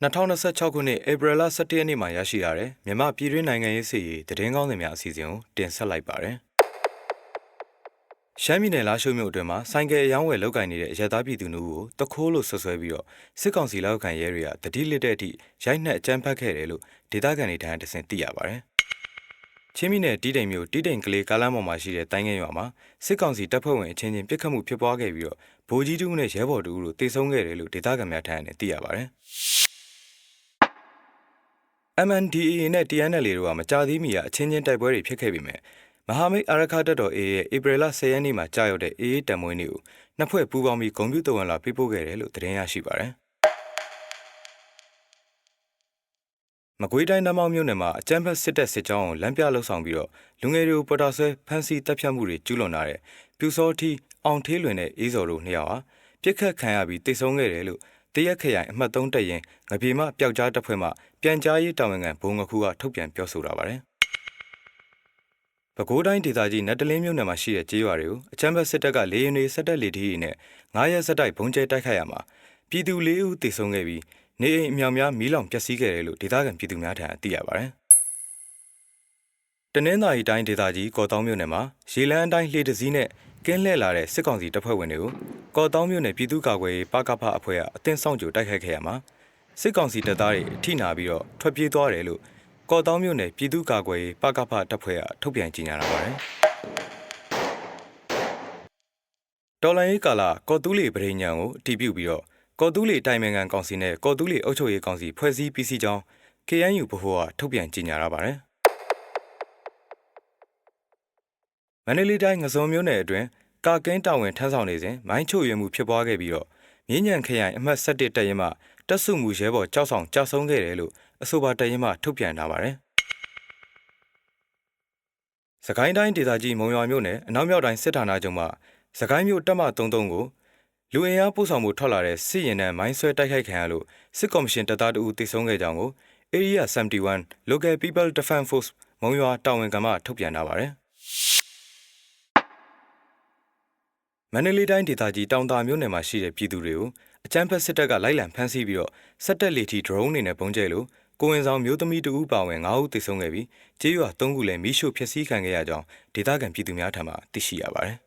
2026 ခုနှစ်ဧပြီလ 17 ရက်နေ့မှာရရှိလာတဲ့မြန်မာပြည်တွင်းနိုင်ငံရေးစစ်ရေးသတင်းကောင်းတွေများအစီအစဉ်ကိုတင်ဆက်လိုက်ပါတယ်။ရှမ်းပြည်နယ်လားရှိုးမြို့အတွင်းမှာဆိုင်ကယ်အယောင်းဝယ်လုပ်ကိုင်နေတဲ့အရသားပြည်သူတို့ကိုတခိုးလို့ဆွဆွဲပြီးတော့စစ်ကောင်စီလက်အောက်ခံရဲတွေကတတိလစ်တဲ့အထိရိုက်နှက်အကြမ်းဖက်ခဲ့တယ်လို့ဒေသခံတွေထံတဆင့်သိရပါတယ်။ချင်းပြည်နယ်တီးတိမ်မြို့တီးတိမ်ကလေးကားလမ်းပေါ်မှာရှိတဲ့တိုင်းငယ်ရွာမှာစစ်ကောင်စီတပ်ဖွဲ့ဝင်အချင်းချင်းပစ်ခတ်မှုဖြစ်ပွားခဲ့ပြီးတော့ဗိုလ်ကြီးတူးနဲ့ရဲဘော်တူတို့တေဆုံးခဲ့တယ်လို့ဒေသခံများထံသိရပါတယ်။ MNDAA နဲ့ TNLA တို့ကမကြသေးမီကအချင်းချင်းတိုက်ပွဲတွေဖြစ်ခဲ့ပေမဲ့မဟာမိတ်အာရခတပ်တော် AA ရဲ့ဧပြီလ 10 ရက်နေ့မှာကြာရောက်တဲ့ AA တံမွေးနေ့ကိုနှစ်ဖွဲ့ပူးပေါင်းပြီးဂုဏ်ပြုတော်ဝင်လာပေးပို့ခဲ့တယ်လို့သတင်းရရှိပါတယ်။မကွေးတိုင်းနမောက်မြို့နယ်မှာအကြမ်းဖက်စစ်တပ်စစ်ကြောင်းကိုလမ်းပြလှုပ်ဆောင်ပြီးတော့လူငယ်တွေကိုပေါ်တာဆွဲဖမ်းဆီးတပ်ဖြတ်မှုတွေကျူးလွန်လာတဲ့ပြူစောထီအောင်ထေးလွင်နဲ့အေးစော်တို့နှစ်ယောက်ဟာပြစ်ခတ်ခံရပြီးတိတ်ဆုံးခဲ့တယ်လို့တရက်ခရိုင်အမှတ်3တပ်ရင်ငပြေမပျောက်ကြားတပ်ဖွဲ့မှပြန်ကြားရေးတာဝန်ခံဘုံငခုကထုတ်ပြန်ပြောဆိုတာပါတယ်။ပဲခူးတိုင်းဒေသကြီးနတ်တလင်းမြို့နယ်မှာရှိတဲ့ကျေးရွာတွေကိုအချမ်းဘတ်စစ်တပ်ကလေရင်တွေစက်တက်လေထီးနဲ့9ရက်ဆက်တိုက်ဘုံကျဲတိုက်ခိုက်ရမှာပြည်သူ4ဦးသေဆုံးခဲ့ပြီးနေအိမ်အမြောက်များမီးလောင်ပျက်စီးခဲ့တယ်လို့ဒေသခံပြည်သူများထံသိရပါတယ်။တနင်္သာရီတိုင်းဒေသကြီးကော်တောင်းမြို့နယ်မှာရေလန်းအတိုင်းလှေတစည်းနဲ့ကင်းလှည့်လာတဲ့စစ်ကောင်စီတပ်ဖွဲ့ဝင်တွေကိုကော်တောင်းမြို့နယ်ပြည်သူ့ကာကွယ်ရေးပကဖအဖွဲ့ကအသင်းဆောင်ကြိုတိုက်ခိုက်ခဲ့ရမှာစစ်ကောင်စီတပ်သားတွေအထိနာပြီးတော့ထွက်ပြေးသွားတယ်လို့ကော်တောင်းမြို့နယ်ပြည်သူ့ကာကွယ်ရေးပကဖတပ်ဖွဲ့ကထုတ်ပြန်ကြေညာလာပါတယ်။တော်လိုင်းရေးကာလကော်တူးလီပရိညာကိုအတည်ပြုပြီးတော့ကော်တူးလီတိုင်ပင်ခံကောင်စီနဲ့ကော်တူးလီအုပ်ချုပ်ရေးကောင်စီဖွဲ့စည်းပြီးစီကြောင်း KNU ဗဟိုကထုတ်ပြန်ကြေညာလာပါတယ်။မန္တလေးတိုင်းငစုံမြို့နယ်အတွင်းကာကင်းတာဝန်ထမ်းဆောင်နေစဉ်မိုင်းချို့ရွေမှုဖြစ်ပွားခဲ့ပြီးတော့မြင်းညံခရိုင်အမှတ်17တပ်ရင်းမှတပ်စုမှုရဲဘော်ကြောက်ဆောင်ကြာဆုံးခဲ့တယ်လို့အဆိုပါတပ်ရင်းမှထုတ်ပြန်ထားပါတယ်။စကိုင်းတိုင်းဒေသကြီးမုံရွာမြို့နယ်အနောက်မြောက်တိုင်းစစ်ဌာနချုပ်မှစကိုင်းမြို့တပ်မ33ကိုလူအင်အားပို့ဆောင်မှုထွက်လာတဲ့စစ်ရင်နဲ့မိုင်းဆွဲတိုက်ခိုက်ခံရလို့စစ်ကော်မရှင်တပ်သားတို့တိုက်ဆုံခဲ့ကြောင်းကို Area 71 Local People Defense Force မုံရွာတာဝန်ခံမှထုတ်ပြန်ထားပါတယ်။မန္တလေးတိုင်းဒေသကြီးတောင်တာမြို့နယ်မှာရှိတဲ့ပြည်သူတွေကိုအကြမ်းဖက်စစ်တပ်ကလိုက်လံဖမ်းဆီးပြီးတော့စက်တက်လေထီ drone တွေနဲ့ပုံကျဲလို့ကိုဝင်ဆောင်မျိုးသမီး2ဦးပါဝင်9ဦးသေဆုံးခဲ့ပြီးကျေးရွာ3ခုလည်းမီးရှို့ဖျက်ဆီးခံခဲ့ရကြောင်းဒေသခံပြည်သူများထံမှသိရှိရပါတယ်